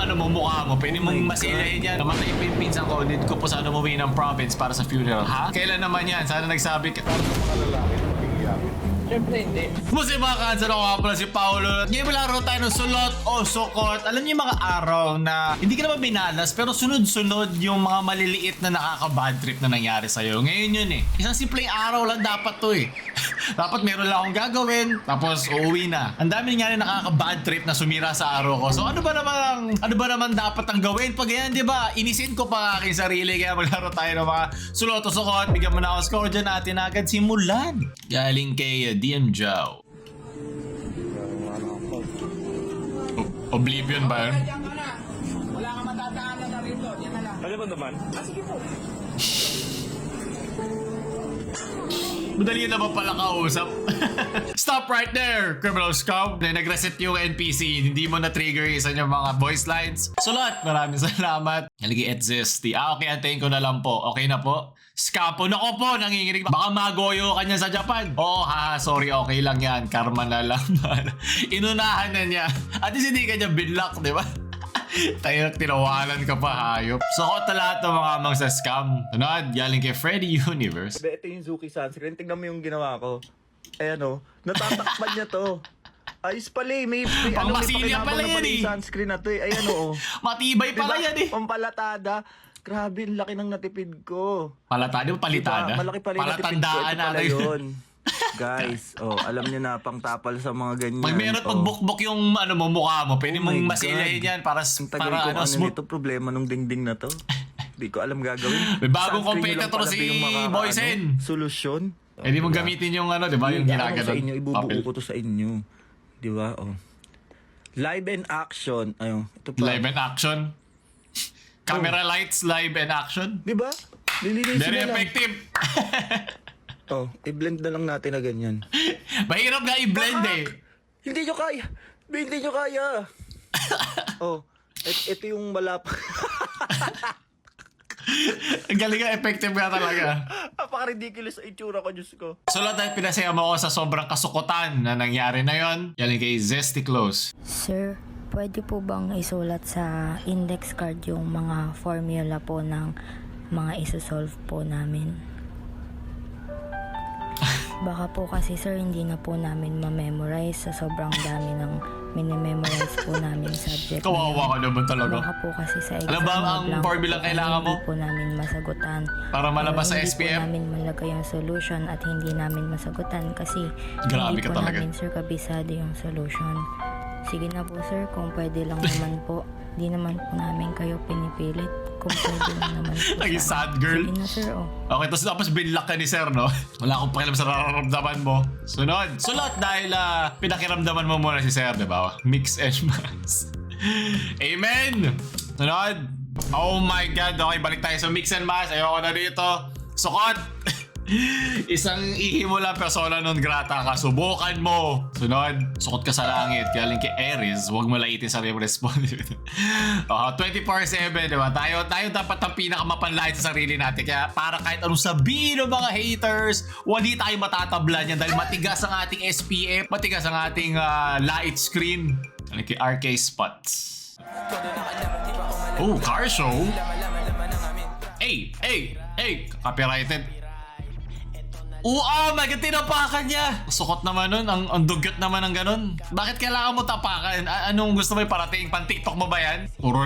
ano mo, mukha mo. Pwede mong masilahin yan. Namatay pa yung pinsan ko. Need ko po sana umuwi ng province para sa funeral. Ha? Kailan naman yan? Sana nagsabi ka. Mga lalaki na magiging yakin. Siyempre hindi. Musi mga kansan, ako nga pala si Paolo. Ngayon malaro tayo ng sulot o sukot. Alam niyo yung mga araw na hindi ka naman binalas pero sunod-sunod yung mga maliliit na nakaka-bad trip na nangyari sa'yo. Ngayon yun eh. Isang simpleng araw lang dapat to eh. Dapat meron lang akong gagawin tapos uuwi na. Ang dami nangyari nakaka-bad trip na sumira sa araw ko. So ano ba naman dapat ang gawin pag yan, di ba? Inisin ko pa ang aking sarili kaya maglaro tayo ng mga sulot o sukot. Bigyan mo na ako score dyan natin agad simulan. Galing kay DM Jow. Oblivion ba yun? Diyan ka na. Wala kang matadaanan na rito. Diyan na lang. Ano ba naman? Sige po. Madali na ba pala kausap? Stop right there, criminal scum. Nag-reset yung NPC, hindi mo na-trigger isa yung mga voice lines. Sulat, maraming salamat. Nalagi existy. Okay, antayin ko na lang po. Okay na po? Scapo, nako po, nanginginig. Baka magoyo ka niya sa Japan. Oo, sorry, okay lang yan. Karma na lang. Inunahan na niya. At least hindi ka niya binlock, di ba? Tayo tinawalan ka pa, hayop. Sukot na lahat ng mga amang sa scam. Tunod, galing kay Freddy Universe. Ito yung Zuki sunscreen. Tingnan mo yung ginawa ko. Ayan o. Natatakpan niya to. Ayos pala eh. May Pangmasilya pakinabang pala na yan eh. yung sunscreen na to eh. Ayan o. Matibay pala yan eh. Pampalatada. Grabe, ang laki ng natipid ko. Palatada o palitada? Diba? Malaki pala yung natipid ko. Palatandaan Ito pala natin. yun. Guys, alam niyo na, pang tapal sa mga ganyan. Pag meron pagbukbok yung ano mo, mukha mo, pwede Oh my mong God. masilahin yan para Ang tagal para ko ano, smooth. nito, problema nung dingding na to. Di ko alam gagawin. May bagong Sunscreen nyo lang competitor pala si ba yung Boysen. Solusyon. Pwede mong gamitin yung ano, di ba? Yung Sa ginaganon. inyo, ibubuo Papel. ko to sa inyo. Di ba? Live and action. Ayun, ito pa. Live and action. Camera lights, live and action. Di ba? Lilinisin Very na lang. effective. I-blend na lang natin na ganyan. Mahirap nga i-blend eh. Hindi nyo kaya. Hindi nyo kaya. Ito yung malap. Ang galing nga, effective nga talaga. Napaka-ridiculous sa itsura ko, Diyos ko. Sulat dahil pinasaya mo ako sa sobrang kasukutan na nangyari na yon. Galing kay Zesty Close. Sir, pwede po bang isulat sa index card yung mga formula po ng mga isosolve po namin? Baka po kasi sir, hindi na po namin ma-memorize sa sobrang dami ng minimemorize po namin subject. Kawawa ka naman talaga. Baka po kasi sa exam Alam ba ang blank formula po kailangan mo? Hindi po namin masagutan. Para malabas sa Hindi SPM? po namin malagay yung solution at hindi namin masagutan kasi Grabe hindi ka po talaga. namin sir kabisado yung solution. Sige na po sir, kung pwede lang naman po. Di naman po namin kayo pinipilit. Kung pwede lang naman po. Naging sana. sad girl. Sige na sir, Okay, tapos binlock ka ni sir, no? Wala akong pakialam sa nararamdaman mo. Sunod. Sulat dahil pinakiramdaman mo muna si sir, di ba? Mix and match. Amen! Sunod. Oh my God. Okay, balik tayo sa mix and match. Ayoko na dito. Sukot! Isang ihimo lang persona non grata ka. Subukan mo. Sunod. Sukot ka sa langit. Galing kay Aries. Huwag mo laitin sa respond. 24/7, diba? Tayo dapat ang pinakamapanlait sa sarili natin. Kaya para kahit anong sabihin ng mga haters, hindi tayo matatablan yan dahil matigas ang ating SPF, matigas ang ating light screen. Galing kay RK Spots. Oh, car show? Hey! Copyrighted. Oh my God, tinapakan niya! Sukot naman nun, ang dugyot naman ng ganun. Bakit kailangan mo tapakan? Anong gusto mo parating? Pan-TikTok mo ba yan? Puro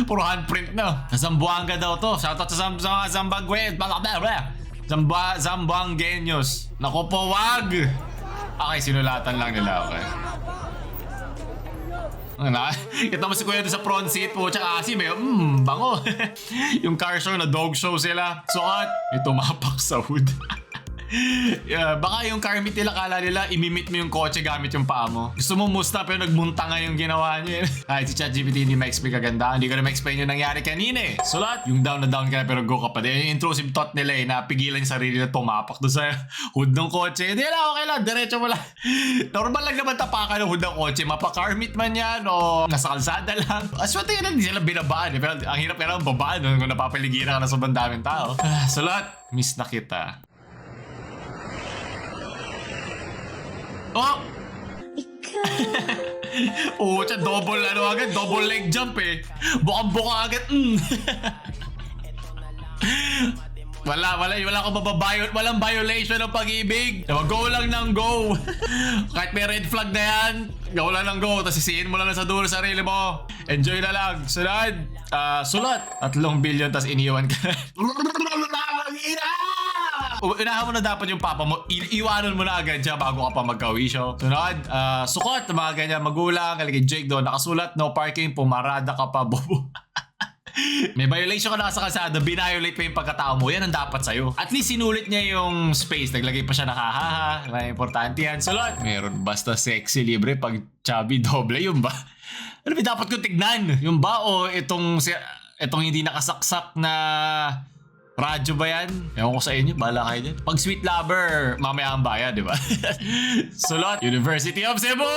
puro handprint na. Zamboanga daw to. Shoutout sa Zamboanguenos. Zamboanguenos. Naku po, wag! Okay, sinulatan lang nila, okay. Kita mo si Kuya doon sa front seat po, tsaka asim eh, bango. Yung car show na dog show sila. Sukat, may tumapak sa hood. Baka yung car meet nila, kala nila imimit mo yung kotse gamit yung paa mo. Gusto mo musta pero nagmunta nga yung ginawa niya. Kahit si ChatGPT hindi ma-explain kaganda, hindi ko na ma-explain yung nangyari kanina eh. Sulat, yung down na down ka na pero go ka pa din. Yung intrusive thought nila eh, na pigilan yung sarili na tumapak doon sa hood ng kotse. Hindi lang, okay lang, diretso mo lang. Normal lang naman tapakan ng hood ng kotse. Mapa-car meet man yan o nasa kalsada lang. Aswerte yun, hindi sila binabaan eh. Pero ang hirap kailangan babaan kung napapaligiran ka na sa bandaming tao. Sulat, miss na kita. Oh! Pucha, double ano agad, double leg jump eh. Bukang-buka agad. Wala akong walang violation ng pag-ibig. Diba, go lang ng go. Kahit may red flag na yan, go lang ng go. Tapos sisihin mo lang sa dulo sarili mo. Enjoy na lang. Sunod, sulat. 3 billion tapos iniwan ka. Unahan mo na dapat yung papa mo. Iwanan mo na agad siya bago ka pa magkawisyo. Sunod, sukot, mga ganyan, magulang. Kaligay Jake doon, nakasulat, no parking, pumarada ka pa, bobo. May violation ka na sa kalsada, binayolate pa yung pagkatao mo, yan ang dapat sa'yo. At least sinulit niya yung space, naglagay pa siya ng hahaha, may importante yan. Sulot, meron basta sexy libre pag chubby doble, yun ba? Ano ba dapat ko tignan? Yung ba o itong hindi nakasaksak na radyo ba yan? Ewan ko sa inyo, bahala kayo dyan. Pag sweet lover, mamaya ang bayad, di ba? Sulot, University of Cebu!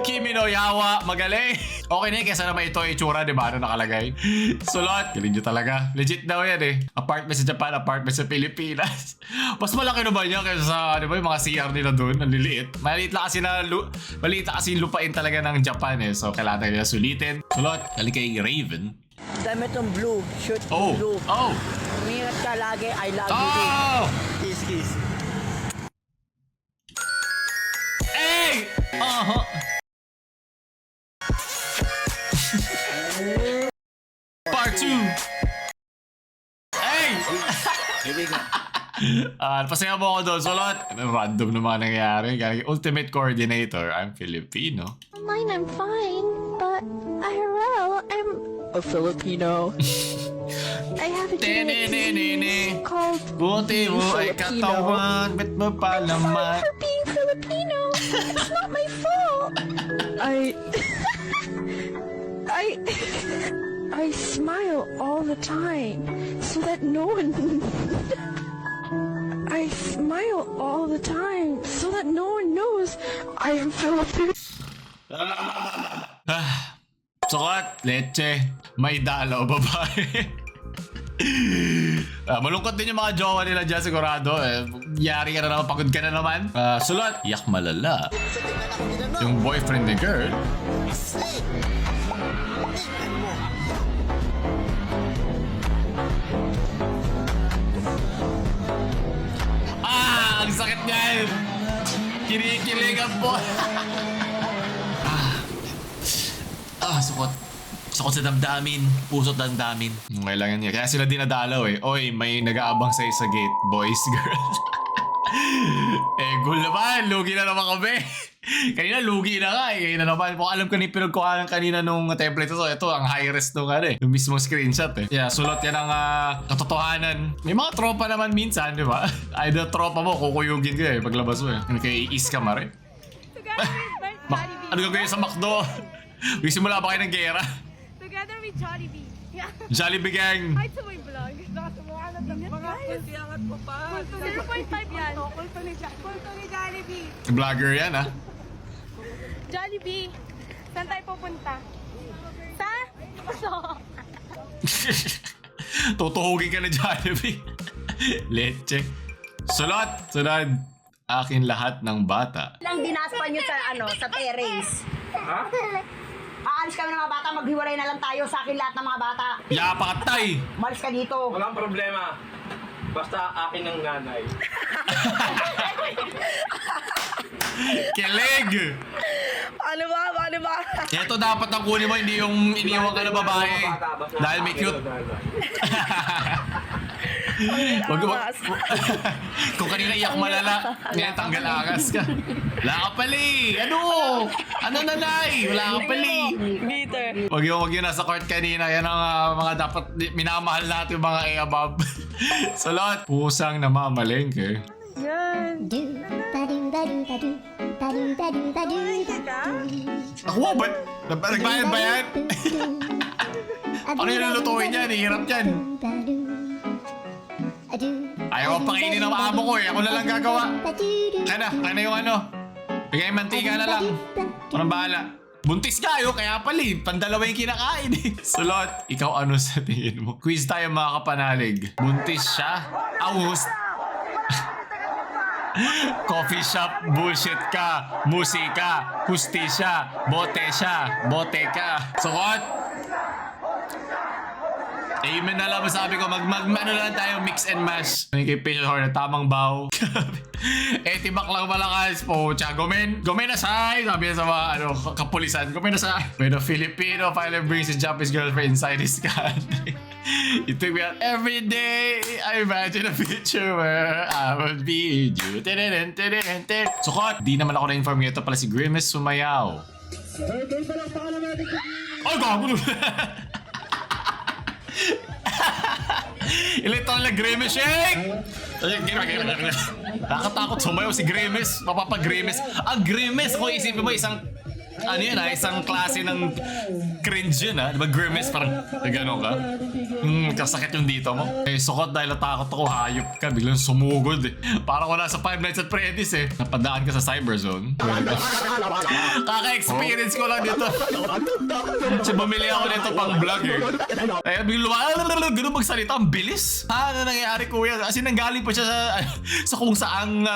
Kimi no Yawa, magaling! Okay na yun, kesa naman ito itsura, di ba? Ano nakalagay? Sulot, galing nyo talaga. Legit daw yan eh. Apartment sa Japan, apartment sa Pilipinas. Mas malaki na ba niya kaysa sa, di ba, yung mga CR nila doon? Ang liliit. Maliit lang kasi lupain talaga ng Japan eh. So, kailangan nila sulitin. Sulot, galing kay Raven. Damit ng blue, shoot Oh! blue. Oh! Umingat ka lagi, I love you din. Oh! Kiss, kiss. Hey! Part 2! Hey! Pasaya mo ako doon, Sulot. Random naman nangyayari. Galing Ultimate Coordinator. I'm Filipino. Mine, I'm fine, but hello, I'm A Filipino. I have a genetic called Buti mo ay Filipino. katawan, ba't mo palaman? for being Filipino. It's not my fault. I smile all the time so that no one. I smile all the time so that no one knows I am Filipino. Sukat, leche, may dalaw, babae. Malungkot din yung mga jowa nila dyan sigurado. Yari ka na naman, pagod ka na naman. Sulat, yak malala. Yung boyfriend ni girl. Ang sakit niyan. Kinikilig ang boy. Sukot sa damdamin. Pusot damdamin. Okay lang yan. Kaya sila dinadalaw eh. Oy, may nag-aabang sa'yo sa gate. Boys, girls. Gul naman. Lugi na naman kami. Kanina lugi na nga eh. Kanina naman. Kung alam ko na yung pinagkuhanan kanina nung template ito. Ito ang high res nung ano eh. Yung mismong screenshot eh. Yeah, sulot yan ang katotohanan. May mga tropa naman minsan, di ba? Either tropa mo, kukuyugin ka eh. Paglabas mo eh. Kaya i-is ka ma rin. Ano gagawin sa McDo? Simula ba kayo ng gera? Together with Jollibee. Yeah. Jollibee gang! Hi to my vlog. Mga angat po pa. 0.5 yan. Kulto ni Jollibee. Vlogger yan ah. Jollibee. Saan tayo pupunta? Sa? Tutuhugin ka na Jollibee. Leche. Sulot! Sunod. Akin lahat ng bata. Lang dinaspan nyo sa sa terrace. Ha? Aalis kami ng mga bata, maghiwalay na lang tayo sa akin lahat ng mga bata. Yapakatay! Malis ka dito. Walang problema. Basta akin ng nanay. Kilig! Ano ba? Ito dapat ang kunin mo, hindi yung iniwan ka na babae. Dahil may cute. Kung kanina iyak malala, ngayon tanggal angas ka. Wala ka pali! Ano? Ano nanay? Wala ka pali! Bitter. Wag yung nasa court kanina. Yan ang mga dapat minamahal natin yung mga above. Salot! Pusang namamalengke. Ako ba? Nagbayad ba yan? Ano yung lulutuin yan? Hirap yan. Ayaw ko pakainin ng amo ko eh. Ako na lang gagawa. Kaya na yung ano. Bigay mantika na lang. Anong bahala? Buntis kayo, kaya pali. Pandalawa yung kinakain eh. Sulot, ikaw ano sa tingin mo? Quiz tayo mga kapanalig. Buntis siya? Aus. Coffee shop, bullshit ka. Musika, hustisya, botesya, boteka. Sukot! Amen na lang sabi ko, ano lang tayo, mix and mash. Ano kay Patient Hornet, tamang baw. Tibak lang malakas po. Gomen aside. Sabi niya sa mga kapulisan, gomen aside. When a Filipino finally brings his Japanese girlfriend inside his country. You took me out every day. I imagine a future where I would be with you. Sukot! Di naman ako na-inform ito pala si Grimace Sumayaw. Oh, gago! Ilito na Grimace shake! Nakatakot sumayaw si Grimace. Mapapag-Grimace. Ang Grimace, kung isipin mo, isang isang klase ng cringe yun diba Grimace, parang gano'n ka? Kasakit yung dito mo. Sukot dahil natakot ako, hayop ka, biglang sumugod Parang wala sa Five Nights at Freddy's Napadaan ka sa Cyberzone. Kaka-experience ko lang dito. Kasi bumili ako nito pang vlog biglang gano'n magsalita, ang bilis. Ano nangyayari kuya? Kasi nanggaling pa siya sa kung saang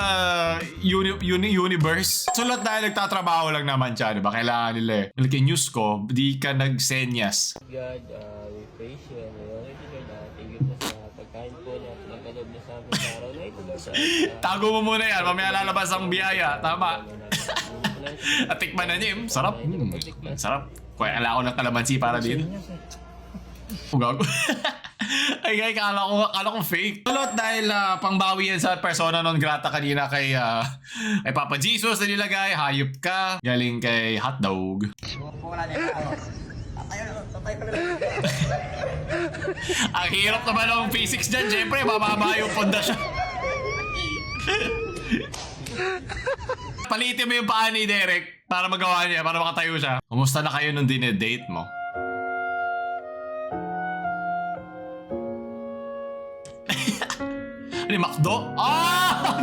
universe. Sulat dahil nagtatrabaho lang naman siya, diba? Kailangan nila Kay news ko, di ka nagsenyas. God, we praise you and we honor you, God. Thank you po sa pagkain po na pinagkalob niyo sa amin sa araw na ito, Lord. Tago mo muna yan, mamaya lalabas ang biyaya. Tama. At tikman na niya, sarap. Sarap. Kaya ala ko ng kalamansi para din. Gago. Ay, kala ko fake. Tulot dahil pangbawi yan sa persona non grata kanina kay Papa Jesus na nilagay. Hayop ka. Galing kay Hotdog. Ang hirap naman ng physics dyan. Siyempre, mababa yung pundasyon. Palitin mo yung paa ni Derek para magawa niya, para makatayo siya. Kumusta na kayo nung dinedate mo? Ano, McDo?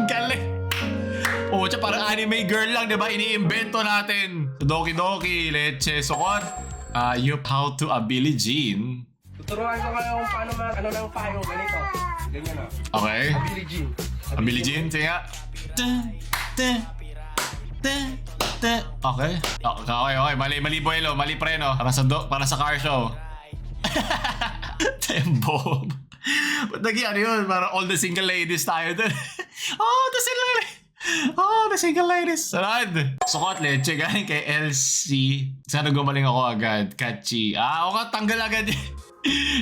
Galing! Siya parang anime girl lang, diba? Iniimbento natin. Doki Doki, Leche, Sukot. How to a Billie Jean. Tuturuan ko kayo kung paano ng payo. Ganito. Ganyan Okay. Billie Jean. A Billie Jean, sige nga. Okay. Okay. Mali buelo, mali preno. Para sa car show. Tembo. Ba't nagyari yun? Parang all the single ladies tayo dun. The single ladies. Sarad. Sukot, Leche. Galing kay LC. Sana gumaling ako agad. Catchy. Tanggal agad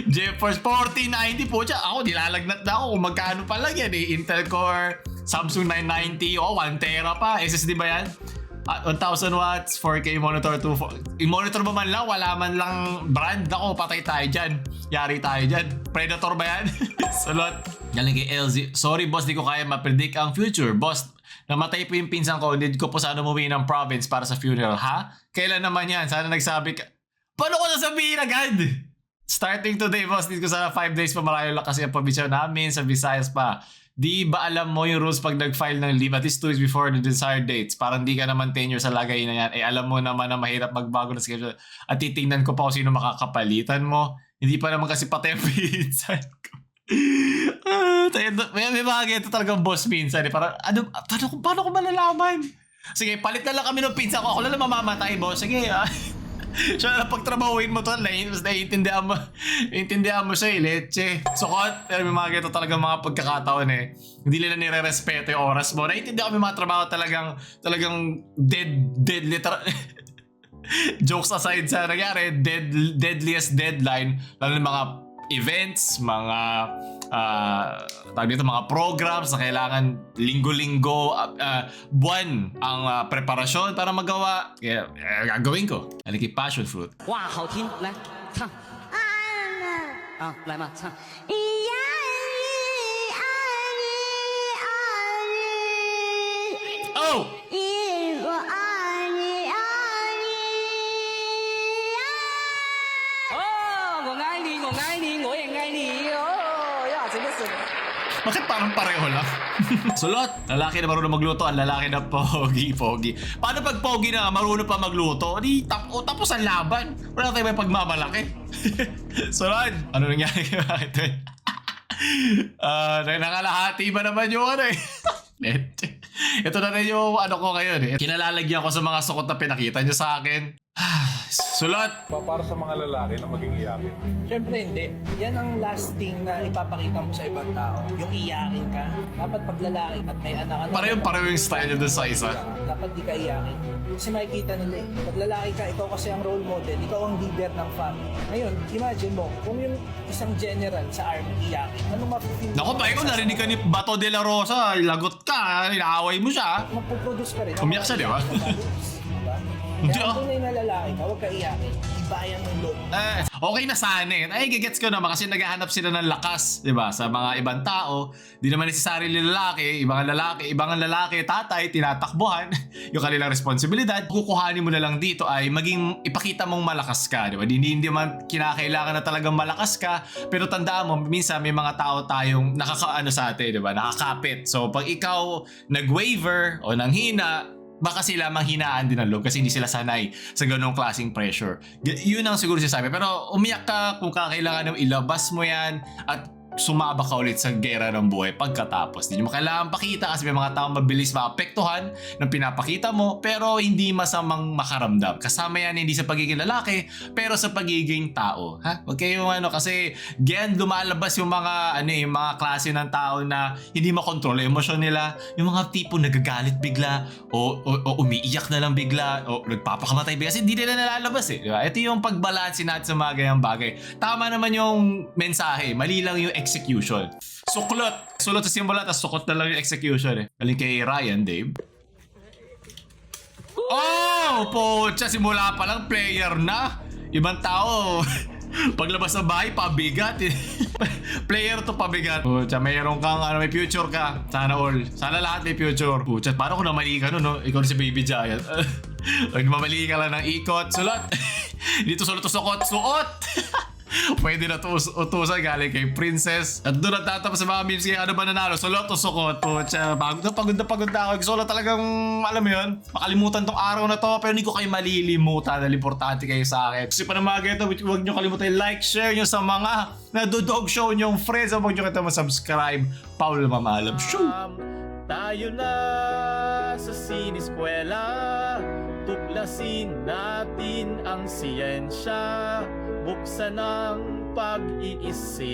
GeForce 4090 po siya. Ako, nilalagnat na ako kung magkano pa lang yan Intel Core, Samsung 990. 1 tera pa. SSD ba yan? 1,000 watts, 4K monitor, i-monitor mo man lang, wala man lang brand. Ako, patay tayo dyan. Yari tayo dyan. Predator ba yan? Salot. Galing kay LZ. Sorry boss, di ko kaya ma-predict ang future. Boss, namatay po yung pinsan ko. Need ko po sana umuwi ng province para sa funeral. Ha? Kailan naman yan? Sana nagsabi ka. Paano ko sasabihin agad? Starting today, boss, need ko sana 5 days pa, malayo lang kasi ang probinsya namin sa Visayas pa. Di ba alam mo yung rules pag nag-file ng leave at least 2 weeks before the desired dates? Parang di ka naman tenure sa lagay na yan. Alam mo naman na mahirap magbago ng schedule. At titingnan ko pa kung sino makakapalitan mo. Hindi pa naman kasi pati ang pinsan ko. May mga ganito talagang boss minsan. Parang, paano ko malalaman? Sige, palit na lang kami ng pinsan ko. Ako lang mamamatay, boss. Sige, siya na pagtrabahuin mo to, naiintindihan mo siya Leche. Sukot, pero may mga ganito talagang mga pagkakataon Hindi nila nire-respeto yung oras mo. Naiintindihan ko may mga trabaho talagang dead literal. Jokes aside sa nangyari, deadliest deadline. Lalo ng mga events, mga mga programs na kailangan linggo-linggo, buwan ang preparasyon para magawa. Kaya gagawin ko. Aliki passion fruit. Wow, 好听，来唱。来嘛，唱。Oh! Bakit parang pareho lang? Sulot, lalaki na marunong magluto, ang lalaki na pogi. Paano pag pogi na marunong pa magluto? Di tapos ang laban. Wala tayo may pagmamalaki. Sulot, ano nangyari kay bakit? Nakalahati ba naman yung Leche. Ito na rin yung ano ko ngayon eh. Kinalalagyan ko sa mga suot na pinakita nyo sa akin. Sulat! Para sa mga lalaki na maging iyakin. Siyempre hindi. Yan ang last thing na ipapakita mo sa ibang tao. Yung iyakin ka. Dapat pag lalaki at may anak ka na. Pareho yung style nyo dun sa isa. Dapat di ka iyakin. Kasi makikita nila eh. Pag lalaki ka, ikaw kasi ang role model. Ikaw ang leader ng family. Ngayon, imagine mo, kung yung isang general sa army iyakin, ano mapipili? Naku ba, ikaw narinig ka ni Bato de la Rosa, lagot ka, inaaway mo siya. Magpuproduce ka rin. Umiyak siya, di ba? Diba? Hindi, Kaya ah. kung na lalaki ka, huwag ka iyakin. Ibayan ng loob. Okay na sana eh. Ay, gigets ko naman kasi naghahanap sila ng lakas, di ba? Sa mga ibang tao, di naman necessarily lalaki, ibang lalaki, tatay, tinatakbuhan yung kanilang responsibilidad. Kukuhanin mo na lang dito ay maging ipakita mong malakas ka, di ba? Hindi man kinakailangan na talagang malakas ka, pero tandaan mo, minsan may mga tao tayong nakakaano sa atin, di ba? Nakakapit. So, pag ikaw nag-waver o nanghina, baka sila manghinaan din ang loob kasi hindi sila sanay sa ganong klaseng pressure. Yun ang siguro sinasabi. Pero umiyak ka kung kakailangan ilabas mo yan at sumaba ka ulit sa gera ng buhay pagkatapos. Hindi mo kailangan pakita kasi may mga taong mabilis maapektuhan ng pinapakita mo pero hindi masamang makaramdam. Kasama yan hindi sa pagiging lalaki pero sa pagiging tao. Ha? Huwag kayong kasi lumalabas yung mga yung mga klase ng tao na hindi makontrol yung emosyon nila. Yung mga tipo nagagalit bigla o umiiyak na lang bigla o nagpapakamatay bigla kasi hindi nila nalalabas eh. Diba? Ito yung pagbalansin natin sa mga ganyang bagay. Tama naman yung mensahe. Mali lang yung execution. Suklot. Sulot sa simula tapos sukot na lang yung execution eh. Galing kay Ryan, Dave. Oh! Pocha, simula pa lang player na. Ibang tao. Paglabas ng bahay, pabigat eh. Player to pabigat. Pucha, mayroon kang may future ka. Sana all. Sana lahat may future. Pucha, paano kung namali ka no? Ikaw si Baby Giant. Pag mamali ka lang ng ikot, sulot. Dito sulot to sukot, suot. Pwede na utusan galing kay Princess. At doon natatapos sa mga memes kaya ano ba nanalo? Sulot o sukot? Pucha, pagod na ako. Solo talagang, alam mo yun, makalimutan tong araw na to. Pero hindi ko kayo malilimutan. Dahil importante kayo sa akin. Kasi pa na mga ganito, huwag nyo kalimutan like, share nyo sa mga nadodog show nyong friends. Huwag nyo kita masubscribe. Paul Mamalam Show. Tayo na sa siniskwela, tuklasin natin ang siyensya, buksan ang pag-iisip,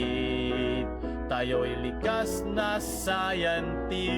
tayo'y likas na scientist.